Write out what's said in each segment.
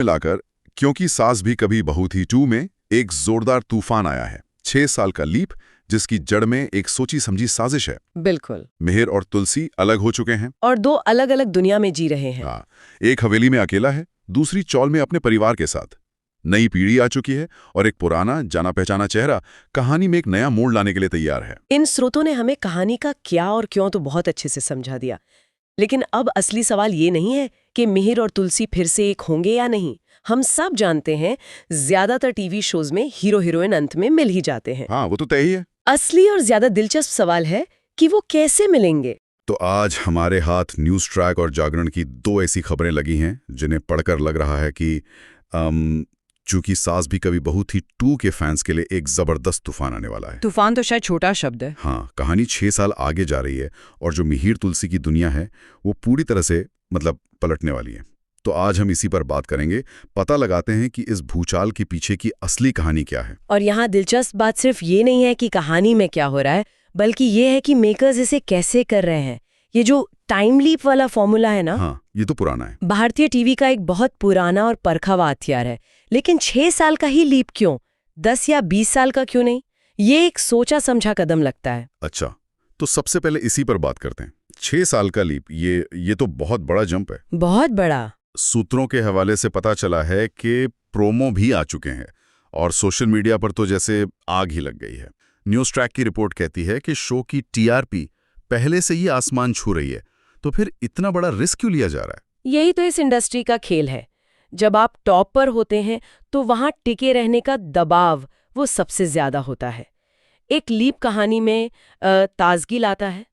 मिलाकर, क्योंकि सास भी कभी बहू थी 2 में एक जोरदार तूफान आया है। 6 साल का लीप, जिसकी जड़ में एक सोची समझी साजिश है। बिल्कुल। मिहिर और तुलसी अलग हो चुके हैं। और दो अलग अलग दुनिया में जी रहे हैं। हाँ, एक हवेली में अकेला है, दूसरी चौल में अपने परिवार के साथ। नई पीढ़ी आ चुकी है और एक पुराना जाना पहचाना चेहरा कहानी में एक नया मोड़ लाने के लिए तैयार है। इन स्रोतों ने हमें कहानी का क्या और क्यों तो बहुत अच्छे से समझा दिया, लेकिन अब असली सवाल ये नहीं है कि मिहिर और तुलसी फिर से एक होंगे या नहीं। हम सब जानते हैं ज्यादातर टीवी शोज में हीरो हीरोइन अंत में मिल ही जाते हैं। हाँ, वो तो तय ही है। असली और ज्यादा दिलचस्प सवाल है कि वो कैसे मिलेंगे। तो आज हमारे हाथ न्यूज ट्रैक और जागरण की 2 ऐसी खबरें लगी हैं जिन्हें पढ़कर लग रहा है कि चूंकि सास भी कभी बहू थी 2 के फैंस के लिए एक जबरदस्त तूफान आने वाला है। तूफान तो शायद छोटा शब्द है। हाँ, कहानी 6 साल आगे जा रही है और जो मिहिर तुलसी की दुनिया है वो पूरी तरह से पलटने वाली है। तो आज हम इसी पर बात करेंगे, पता लगाते हैं कि इस भूचाल के पीछे की असली कहानी क्या है। और यहाँ दिलचस्प बात सिर्फ ये नहीं है कि कहानी में क्या हो रहा है, बल्कि ये है कि मेकर्स इसे कैसे कर रहे हैं। ये जो टाइम लीप वाला फॉर्मूला है ना, हाँ, ये तो पुराना है। भारतीय टीवी का एक बहुत पुराना और परखा हुआ हथियार है। लेकिन 6 साल का ही लीप क्यों, 10 या 20 साल का क्यों नहीं? ये एक सोचा समझा कदम लगता है। अच्छा, तो सबसे पहले इसी पर बात करते हैं। 6 साल का लीप, ये तो बहुत बड़ा जंप है। बहुत बड़ा। सूत्रों के हवाले से पता चला है कि प्रोमो भी आ चुके हैं और सोशल मीडिया पर तो जैसे आग ही लग गई है। न्यूज ट्रैक की रिपोर्ट कहती है कि शो की टीआरपी पहले से ही आसमान छू रही है, तो फिर इतना बड़ा रिस्क क्यों लिया जा रहा है? यही तो इस इंडस्ट्री का खेल है। जब आप टॉप पर होते हैं तो वहां टिके रहने का दबाव वो सबसे ज्यादा होता है। एक लीप कहानी में ताजगी लाता है।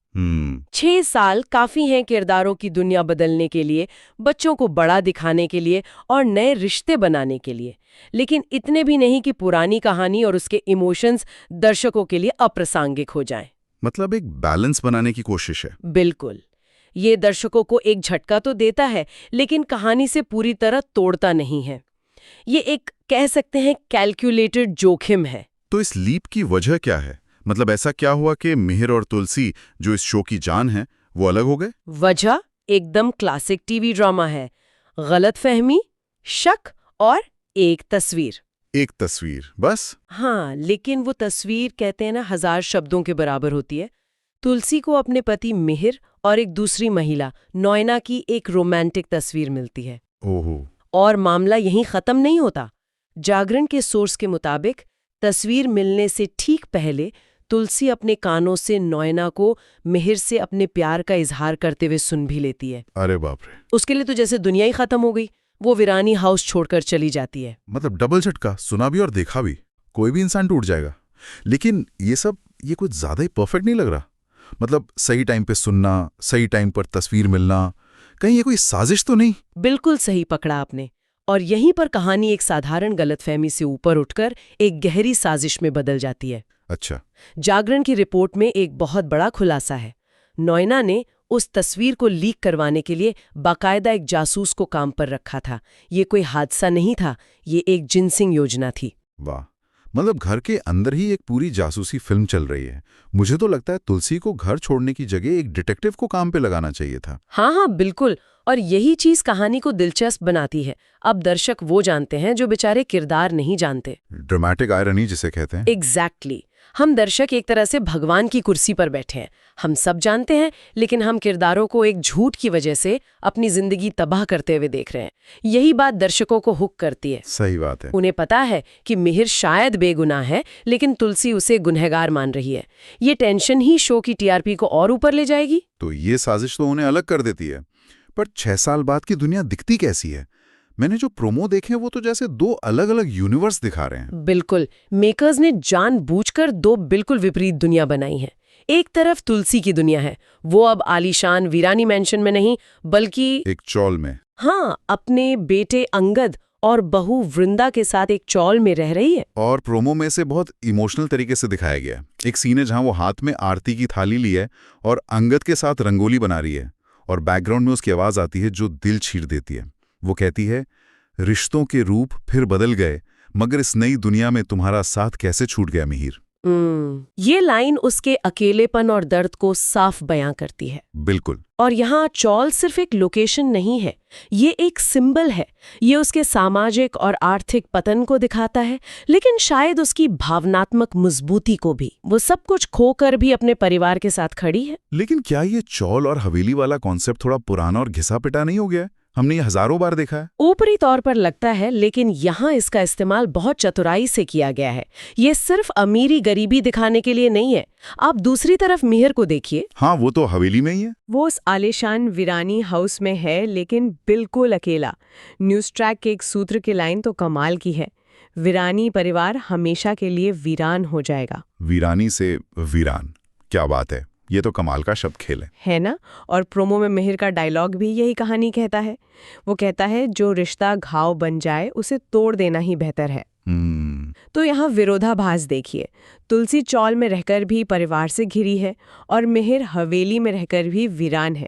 6 साल काफी हैं किरदारों की दुनिया बदलने के लिए, बच्चों को बड़ा दिखाने के लिए और नए रिश्ते बनाने के लिए, लेकिन इतने भी नहीं कि पुरानी कहानी और उसके इमोशंस दर्शकों के लिए अप्रासंगिक हो जाएं। मतलब एक बैलेंस बनाने की कोशिश है। बिल्कुल। ये दर्शकों को एक झटका तो देता है, लेकिन कहानी से पूरी तरह तोड़ता नहीं है। ये एक कह सकते हैं कैलकुलेटेड जोखिम है। तो इस लीप की वजह क्या है? मतलब ऐसा क्या हुआ कि मिहिर और तुलसी, जो इस शो की जान है, वो अलग हो गए? वजह एकदम क्लासिक टीवी ड्रामा है। गलतफहमी, शक और एक तस्वीर। एक तस्वीर बस? हाँ, लेकिन वो तस्वीर कहते हैं ना 1000 शब्दों के बराबर होती है। तुलसी को अपने पति मिहिर और एक दूसरी महिला नॉयना की एक रोमांटिक तस्वीर मिलती है। ओहो। और मामला यहीं खत्म नहीं होता। जागरण के सोर्स के मुताबिक तस्वीर मिलने से ठीक पहले तुलसी अपने कानों से नॉयना को मिहिर से अपने प्यार का इजहार करते हुए सुन भी लेती है। अरे बाप रे। उसके लिए तो जैसे दुनिया ही खत्म हो गई। वो वीरानी हाउस छोड़कर चली जाती है। मतलब डबल झटका, सुना भी और देखा भी। कोई भी इंसान टूट जाएगा। लेकिन ये कुछ ज्यादा ही परफेक्ट नहीं लग रहा। मतलब सही टाइम पे सुनना, सही टाइम पर तस्वीर मिलना, कहीं ये कोई साजिश तो नहीं? बिल्कुल सही पकड़ा आपने। और यहीं पर कहानी एक साधारण गलतफहमी से ऊपर उठकर एक गहरी साजिश में बदल जाती है। अच्छा। जागरण की रिपोर्ट में एक बहुत बड़ा खुलासा है। नॉयना ने उस तस्वीर को लीक करवाने के लिए बाकायदा एक जासूस को काम पर रखा था। ये कोई हादसा नहीं था, ये एक जिनसिंग योजना थी। वाह, मतलब घर के अंदर ही एक पूरी जासूसी फिल्म चल रही है। मुझे तो लगता है तुलसी को घर छोड़ने की जगह एक डिटेक्टिव को काम पे लगाना चाहिए था। हाँ, बिल्कुल। और यही चीज कहानी को दिलचस्प बनाती है। अब दर्शक वो जानते हैं जो बेचारे किरदार नहीं जानते। ड्रामेटिक आयरनी जिसे कहते हैं। एग्जैक्टली। हम दर्शक एक तरह से भगवान की कुर्सी पर बैठे हैं। हम सब जानते हैं, लेकिन हम किरदारों को एक झूठ की वजह से अपनी जिंदगी तबाह करते हुए देख रहे हैं। यही बात दर्शकों को हुक करती है। सही बात है। उन्हें पता है कि मिहिर शायद बेगुनाह है, लेकिन तुलसी उसे गुनहगार मान रही है। ये टेंशन ही शो की टीआरपी को और ऊपर ले जाएगी। तो ये साजिश तो उन्हें अलग कर देती है। पर 6 साल बाद की दुनिया दिखती कैसी है? मैंने जो प्रोमो देखे वो तो जैसे 2 अलग-अलग यूनिवर्स दिखा रहे हैं। बिल्कुल। मेकर्स ने जानबूझकर 2 बिल्कुल विपरीत दुनिया बनाई है। एक तरफ तुलसी की दुनिया है, वो अब आलीशान वीरानी मैंशन में नहीं, बल्कि एक चौल में। हाँ, अपने बेटे अंगद और बहू वृंदा के साथ एक चौल में रह रही है। और प्रोमो में से बहुत इमोशनल तरीके से दिखाया गया। एक सीन है जहां वो हाथ में आरती की थाली ली है और अंगद के साथ रंगोली बना रही है, और बैकग्राउंड में उसकी आवाज आती है जो दिल चीर देती है। वो कहती है, रिश्तों के रूप फिर बदल गए, मगर इस नई दुनिया में तुम्हारा साथ कैसे छूट गया मिहिर। ये लाइन उसके अकेलेपन और दर्द को साफ बयां करती है। बिल्कुल। और यहाँ चौल सिर्फ एक लोकेशन नहीं है, ये एक सिंबल है। ये उसके सामाजिक और आर्थिक पतन को दिखाता है, लेकिन शायद उसकी भावनात्मक मजबूती को भी। वो सब कुछ खोकर भी अपने परिवार के साथ खड़ी है। लेकिन क्या ये चौल और हवेली वाला कॉन्सेप्ट थोड़ा पुराना और घिसा पिटा नहीं हो गया? हमने ये हजारों बार देखा है। ऊपरी तौर पर लगता है, लेकिन यहाँ इसका इस्तेमाल बहुत चतुराई से किया गया है। ये सिर्फ अमीरी गरीबी दिखाने के लिए नहीं है। आप दूसरी तरफ मिहिर को देखिए। हाँ, वो तो हवेली में ही है। वो उस आलीशान वीरानी हाउस में है, लेकिन बिल्कुल अकेला। न्यूज़ ट्रैक के एक सूत्र की लाइन तो कमाल की है, वीरानी परिवार हमेशा के लिए वीरान हो जाएगा। वीरानी से वीरान, क्या बात है। ये तो कमाल का शब्द खेल है ना? और प्रोमो में मिहिर का डायलॉग भी यही कहानी कहता है। वो कहता है, जो रिश्ता घाव बन जाए उसे तोड़ देना ही बेहतर है। तो यहाँ विरोधाभास देखिए। तुलसी चौल में रहकर भी परिवार से घिरी है और मिहिर हवेली में रहकर भी वीरान है।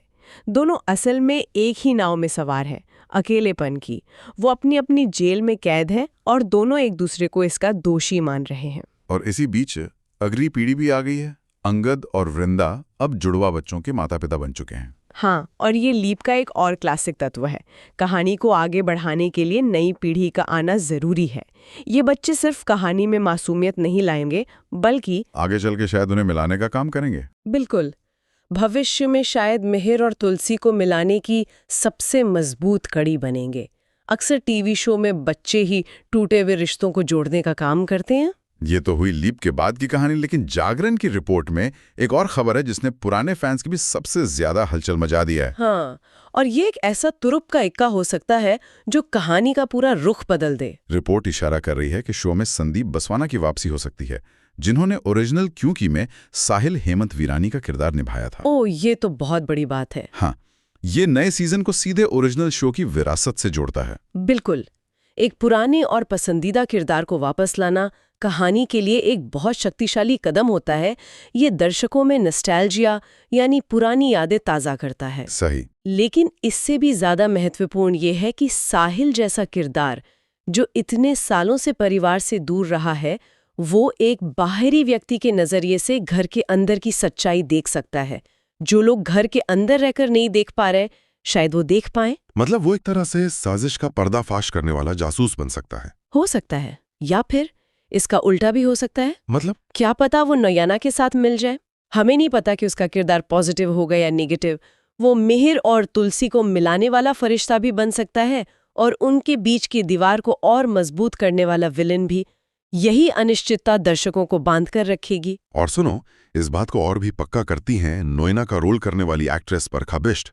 दोनों असल में एक ही नाव में सवार है, अकेलेपन की। वो अपनी अपनी जेल में कैद है और दोनों एक दूसरे को इसका दोषी मान रहे हैं। और इसी बीच अगली पीढ़ी भी आ गई है। अंगद और वृंदा अब जुड़वा बच्चों के माता पिता बन चुके हैं। हाँ, और ये लीप का एक और क्लासिक तत्व है। कहानी को आगे बढ़ाने के लिए नई पीढ़ी का आना जरूरी है। ये बच्चे सिर्फ कहानी में मासूमियत नहीं लाएंगे, बल्कि आगे चल के शायद उन्हें मिलाने का काम करेंगे। बिल्कुल। भविष्य में शायद मिहिर और तुलसी को मिलाने की सबसे मजबूत कड़ी बनेंगे। अक्सर टीवी शो में बच्चे ही टूटे हुए रिश्तों को जोड़ने का काम करते हैं। ये तो हुई लीप के बाद की कहानी, लेकिन जागरण की रिपोर्ट में एक और खबर है जिसने पुराने फैंस की भी सबसे ज्यादा हलचल मचा दिया है। हाँ, और ये एक ऐसा तुरुप का इक्का हो सकता है जो कहानी का पूरा रुख बदल दे। रिपोर्ट इशारा कर रही है कि शो में संदीप बसवाना की वापसी हो सकती है, जिन्होंने ओरिजिनल क्यों की में साहिल हेमंत वीरानी का किरदार निभाया था। ओह, ये तो बहुत बड़ी बात है। हाँ, ये नए सीजन को सीधे ओरिजिनल शो की विरासत से जोड़ता है। बिल्कुल। एक पुराने और पसंदीदा किरदार को वापस लाना कहानी के लिए एक बहुत शक्तिशाली कदम होता है। ये दर्शकों में नॉस्टैल्जिया यानी पुरानी यादें ताज़ा करता है। सही। लेकिन इससे भी ज़्यादा महत्वपूर्ण ये है कि साहिल जैसा किरदार, जो इतने सालों से परिवार से दूर रहा है, वो एक बाहरी व्यक्ति के नज़रिए से घर के अंदर की सच्चाई देख सकता है। जो लोग घर के अंदर रहकर नहीं देख पा रहे, शायद वो देख पाएं। मतलब वो एक तरह से साजिश का पर्दाफाश करने वाला जासूस बन सकता है। हो सकता है, या फिर इसका उल्टा भी हो सकता है। मतलब क्या पता वो नयना के साथ मिल जाए। हमें नहीं पता कि उसका किरदार पॉजिटिव होगा या नेगेटिव। वो मिहिर और तुलसी को मिलाने वाला फरिश्ता भी बन सकता है और उनके बीच की दीवार को और मजबूत करने वाला विलेन भी। यही अनिश्चितता दर्शकों को बांध कर रखेगी। और सुनो, इस बात को और भी पक्का करती हैं नोएना का रोल करने वाली एक्ट्रेस परखा बिष्ट।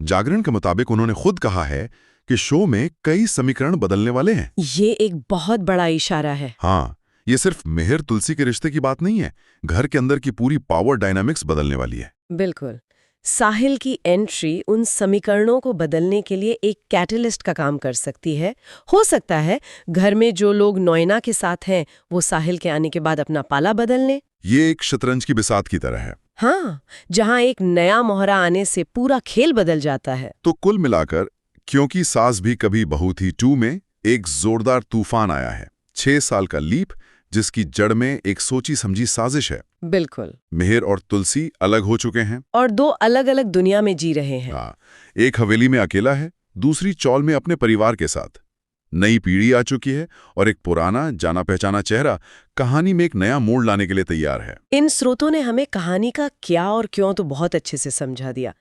जागरण के मुताबिक उन्होंने खुद कहा है कि शो में कई समीकरण बदलने वाले हैं। ये एक बहुत बड़ा इशारा है। हाँ, ये सिर्फ मिहिर तुलसी के रिश्ते की बात नहीं है, घर के अंदर की पूरी पावर डायनामिक्स बदलने वाली है। बिल्कुल। साहिल की एंट्री उन समीकरणों को बदलने के लिए एक कैटलिस्ट का काम कर सकती है। हो सकता है घर में जो लोग नोएना के साथ हैं वो साहिल के आने के बाद अपना पाला बदल लें। ये एक शतरंज की बिसात की तरह है। हाँ, जहाँ एक नया मोहरा आने से पूरा खेल बदल जाता है। तो कुल मिलाकर, क्योंकि सास भी कभी बहू थी 2 में एक जोरदार तूफान आया है। 6 साल का लीप जिसकी जड़ में एक सोची समझी साजिश है। बिल्कुल। मिहिर और तुलसी अलग हो चुके हैं और 2 अलग-अलग दुनिया में जी रहे हैं। हाँ, एक हवेली में अकेला है, दूसरी चौल में अपने परिवार के साथ। नई पीढ़ी आ चुकी है और एक पुराना जाना पहचाना चेहरा कहानी में एक नया मोड़ लाने के लिए तैयार है। इन स्रोतों ने हमें कहानी का क्या और क्यों तो बहुत अच्छे से समझा दिया,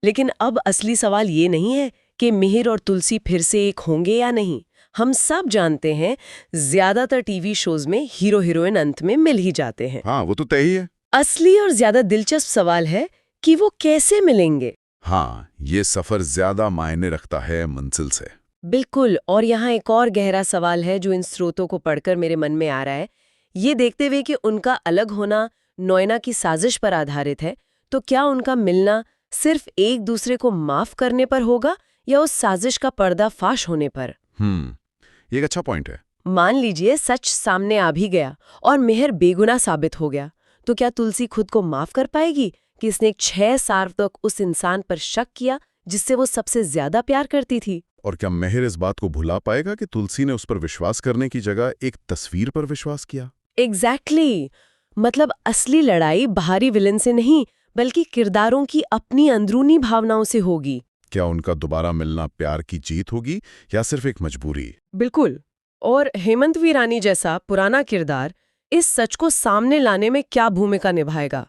लेकिन अब असली सवाल ये नहीं है कि मिहिर और तुलसी फिर से एक होंगे या नहीं। हम सब जानते हैं ज्यादातर टीवी शोज में हीरो हीरोइन अंत में मिल ही जाते हैं। हाँ, वो तो तय ही है। असली और ज्यादा दिलचस्प सवाल है कि वो कैसे मिलेंगे। हाँ, ये सफर ज्यादा मायने रखता है मंजिल से। बिल्कुल। और यहाँ एक और गहरा सवाल है जो इन स्रोतों को पढ़कर मेरे मन में आ रहा है। ये देखते हुए कि उनका अलग होना नोएना की साजिश पर आधारित है, तो क्या उनका मिलना सिर्फ एक दूसरे को माफ करने पर होगा या उस साजिश का पर्दाफाश होने पर? ये एक अच्छा पॉइंट है। मान लीजिए सच सामने आ भी गया और मिहिर बेगुनाह साबित हो गया, तो क्या तुलसी खुद को माफ कर पाएगी कि इसने 6 साल तक उस इंसान पर शक किया जिससे वो सबसे ज्यादा प्यार करती थी? और क्या मिहिर इस बात को भुला पाएगा कि तुलसी ने उस पर विश्वास करने की जगह एक तस्वीर पर विश्वास किया? एग्जैक्टली। मतलब असली लड़ाई बाहरी विलन से नहीं, बल्कि किरदारों की अपनी अंदरूनी भावनाओं से होगी। क्या उनका दोबारा मिलना प्यार की जीत होगी या सिर्फ एक मजबूरी? बिल्कुल। और हेमंत वीरानी जैसा पुराना किरदार इस सच को सामने लाने में क्या भूमिका निभाएगा?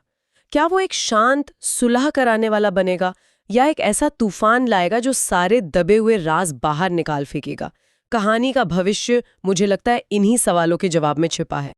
क्या वो एक शांत, सुलह कराने वाला बनेगा या एक ऐसा तूफान लाएगा जो सारे दबे हुए राज बाहर निकाल फेंकेगा? कहानी का भविष्य मुझे लगता है इन्हीं सवालों के जवाब में छिपा है।